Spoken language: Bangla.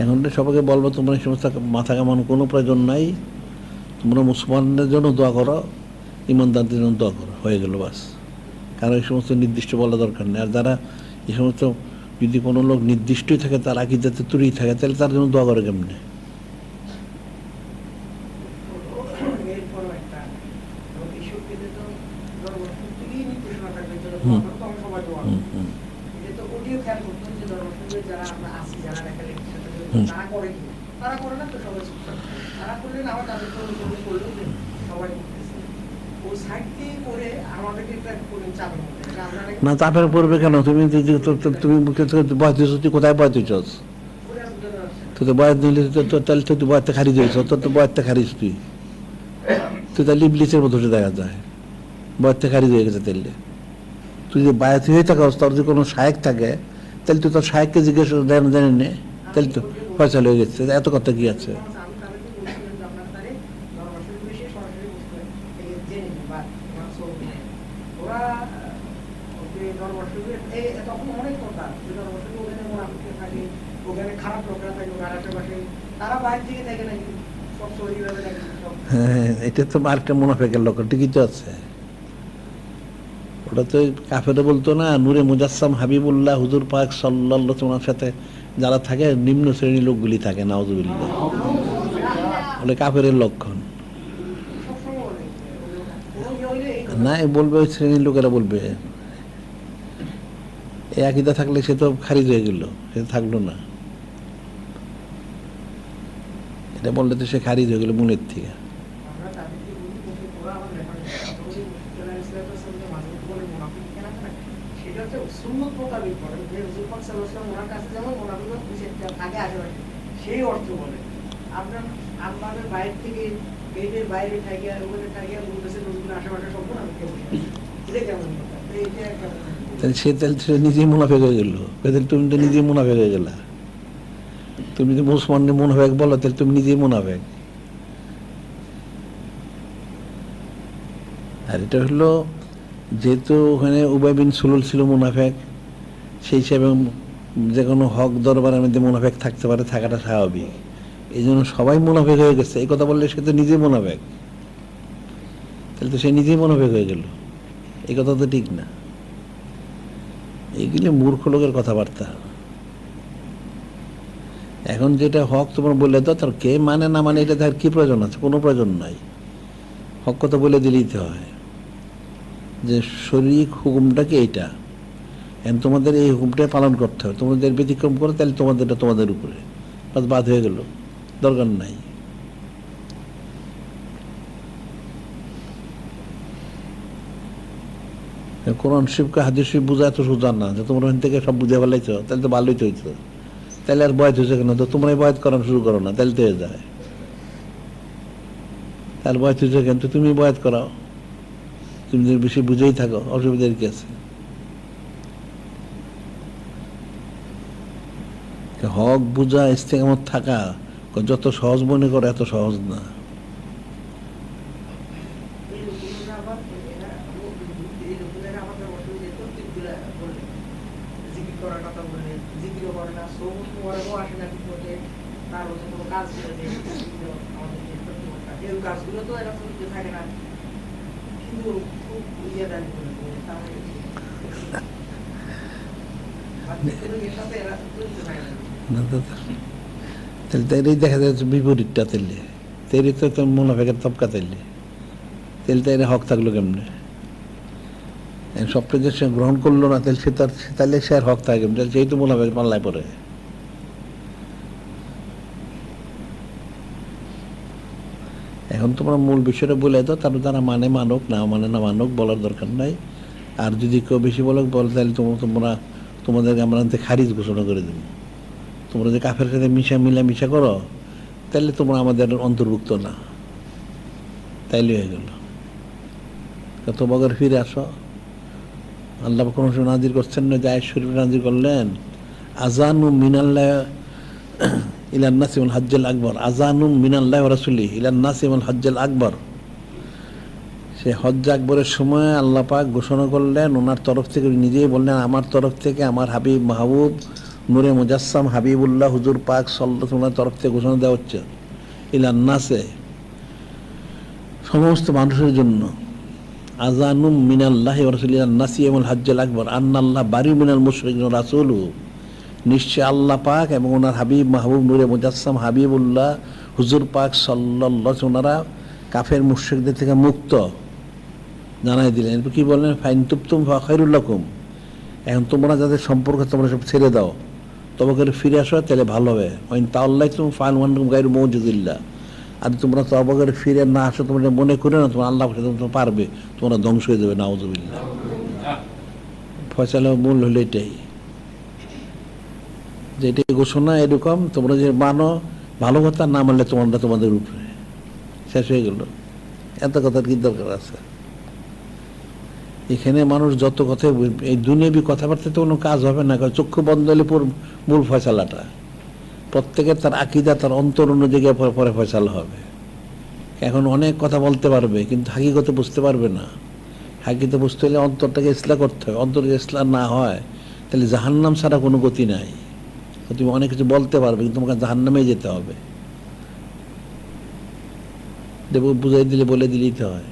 এখন তো সবাইকে বলবো তোমরা এই সমস্ত মাথা কামানোর কোনো প্রয়োজন নাই, তোমরা মুসলমানদের জন্য দোয়া করো, ইমানদারদের জন্য দোয়া করো, হয়ে গেল বাস। কারণ এই সমস্ত নির্দিষ্ট বলা দরকার নেই। আর যারা এই সমস্ত, যদি কোনো লোক নির্দিষ্টই থাকে, তার আকিদাতে তুলেই থাকে, তাহলে তার জন্য দোয়া করে কেমনে? না, চাপের পড়বে কেন? তুমি তুমি বয়স দিয়েছ, তুই কোথায় বয়স দিয়েছস? তুই তো বয়স দিলি, তাহলে তুই বয়সটা খারিজ হয়েছ, তোর তো বয়সটা খারিজ, তুই তাহলে ইবলিসের মতো দেখা যায়, বয়সটা খারিজ হয়ে গেছে। তাইলে তুই যে বায়াত হয়ে থাকস, তোর যদি কোনো শায়েক থাকে, তাহলে তুই তোর শায়েককে জিজ্ঞেস জানি নে, তাহলে তো ফয়সাল হয়ে গেছে। এত কথা কি আছে? হ্যাঁ, এটা তো আরেকটা মুনাফিকের লক্ষণ, ঠিকই তো আছে। ওটা তো কাফেরে বলতো না, নূরে মুজাসসাম হাবিবুল্লাহ হুজুর পাক সাল্লাল্লাহু আলাইহি ওয়াসাল্লামের সাথে যারা থাকে, নিম্ন শ্রেণীর লোকগুলি থাকে, নাউযুবিল্লাহ। বলে কাফেরের লক্ষণ না, বলবে ওই শ্রেণীর লোকেরা বলবে। এই আকীদা থাকলে সে তো খারিজ হয়ে গেল, সে থাকলো না। এটা বললে তো সে খারিজ হয়ে গেল মনের থেকে। সেই অর্থ বলে আপনার আমাদের বাইরে থেকে গেটের বাইরে থাকিয়া ওখানে থাকিয়া বলতেছে নজরুল আশেপাশে সব না এটা কেমন কথা? তাহলে সে নিজেই মুনাফিক হয়ে গেল। তুমি তো নিজেই মুনাফিক হয়ে গেলা। তুমি যদি মুসলমানদের মুনাফিক বলো, তাহলে তুমি নিজেই মুনাফিক। আর এটা হলো, যেহেতু ওখানে উবাই বিন সুলুল ছিল মুনাফিক, সেই হিসাবে যে কোনো হক দরবারের মধ্যে মুনাফিক থাকতে পারে, থাকাটা স্বাভাবিক। এই জন্য সবাই মুনাফিক হয়ে গেছে। এই কথা বললে সে তো নিজেই মুনাফিক, তাহলে তো সে নিজেই মুনাফিক হয়ে গেল। এই কথা তো ঠিক না। এইগুলি মূর্খ লোকের কথাবার্তা। এখন যেটা হক তোমার বলে দাও, তার কে মানে না মানে এটা তার কি প্রয়োজন আছে? কোনো প্রয়োজন নাই। হক কথা বলে দিলেই তো হয় যে শরীর হুকুমটা কি এইটা, এখন তোমাদের এই হুকুমটা পালন করতে হবে। তোমাদের ব্যতিক্রম করো, তাহলে তোমাদেরটা তোমাদের উপরে বাদ হয়ে গেল, দরকার নাই। কোরআন শরীফকে হাদিস শরীফ বুঝা এত সোজা না যে তোমরা ওখান থেকে সব বুঝে ফেলাইছো, তাহলে তো ভালোই তো হইতো। তাহলে আর বয়াত হয়েছে কেন? তো তোমরাই বয়াত করানো শুরু করো না, তাহলে তো হয়ে যায়। তাহলে বয়াত হয়েছে কেন? তো তুমি বয়াত করাও, তুমি যদি বেশি বুঝেই থাকো, অসুবিধার কি আছে? হক বুঝা, ইস্তেকামত থাকা যত সহজ মনে করে এত সহজ না। তাহলে দেখা যাচ্ছে বিপরীতটা। তেলে তো মুনাফিকের তবকা। তেলটা এর হক থাকলো কেমনে? সবটা যে সে গ্রহণ করলো না, তাহলে সে আর হক থাকে কেমনে? সেই তো মুনাফিক পাল্লায় পড়ে। এখন তোমরা মূল বিষয়টা বলে দাও, তারপর তারা মানে মানুক, না মানে না মানুক, বলার দরকার নাই। আর যদি কেউ বেশি বলে তাহলে তোমাদেরকে আমরা খারিজ ঘোষণা করে দেবো। তোমরা যে কাফের সাথে মিলামিশা করো, তাহলে তোমরা আমাদের অন্তর্ভুক্ত না, তাইলে হয়ে গেল। তোমাদের ফিরে আসো। আল্লাহ কোনো সময় নাজির করছেন না, যে আয়াত শরীফ নাজির করলেন, আযানু মিনাল্লাহ ইলান নাসি ওয়াল হজ্জুল আকবার, আযানু মিনাল্লাহি ওয়া রাসূলিহি ইলান নাসি ওয়াল হজ্জুল আকবার। সে হজ্জ আকবরের সময় আল্লাহ পাক ঘোষণা করলেন ওনার তরফ থেকে, নিজেই বললেন আমার তরফ থেকে, আমার হাবিব মাহবুব নূরে মুজাসসাম হাবিবুল্লাহ হুজুর পাক সাল্লাল্লাহু আলাইহি ওয়াসাল্লামের তরফ থেকে ঘোষণা দেওয়া হচ্ছে ইলান নাসে, সমস্ত মানুষের জন্য, আযানুম মিনাল্লাহি ওয়া রাসূলিহি আন-নাসি ইয়াউমুল হজ্জুল আকবার আন্নাল্লাহ বারিউ মিনাল মুশরিকিন ওয়া রাসূলুহু, নিশ্চয় আল্লাহ পাক এবং ওনার হাবিব মাহবুব নূরে মুজাসসাম হাবিবুল্লাহ হুজুর পাক সাল্লাল্লাহু আলাইহি ওয়াসাল্লাম ওনারা কাফের মুশরিকদের থেকে মুক্ত জানাই দিলেন। এরপর কি বললেন, ফাইন তুবতুম ফাখাইরুল লাকুম, এখন তোমরা যাদের সম্পর্ক তোমরা সব ছেড়ে দাও, তবে করে ফিরে আসো তাহলে ভালো হবে। ওয়াইন তাওয়াল্লাইতুম ফাআনতুম গায়রু মুজিজিল্লাহ, আর তোমরা তওবা করে ফিরে না আসো, তোমরা মনে করে না তোমরা আল্লাহ তোমরা পারবে, তোমরা ধ্বংস হয়ে যাবে, নাউযুবিল্লাহ। ফয়সালা মূল হলো এটাই, যে এটাই ঘোষণা এরকম, তোমরা যে মানো ভালো কথা, না মানলে তোমরা তোমাদের উপরে, শেষ হয়ে গেল। এত কথার কি দরকার আছে? এখানে মানুষ যত কথা, এই দুনিয়াবি কথাবার্তা তো কোনো কাজ হবে না, কারণ চক্ষু বন্ধ হলে মূল ফয়সালাটা প্রত্যেকের তার আকীদা তার অন্তর অনুযায়ী পরে ফয়সালা হবে। এখন অনেক কথা বলতে পারবে কিন্তু হাকিকতে বুঝতে পারবে না। হাকিকতে বুঝতে হলে অন্তরটাকে ইসলাহ করতে হবে, অন্তর ইসলাহ না হয় তাহলে জাহান্নাম ছাড়া কোনো গতি নাই। তুমি অনেক কিছু বলতে পারবে কিন্তু তোমাকে জাহান্নামেই যেতে হবে, বুঝাই দিলে বলে দিলেই তো হয়।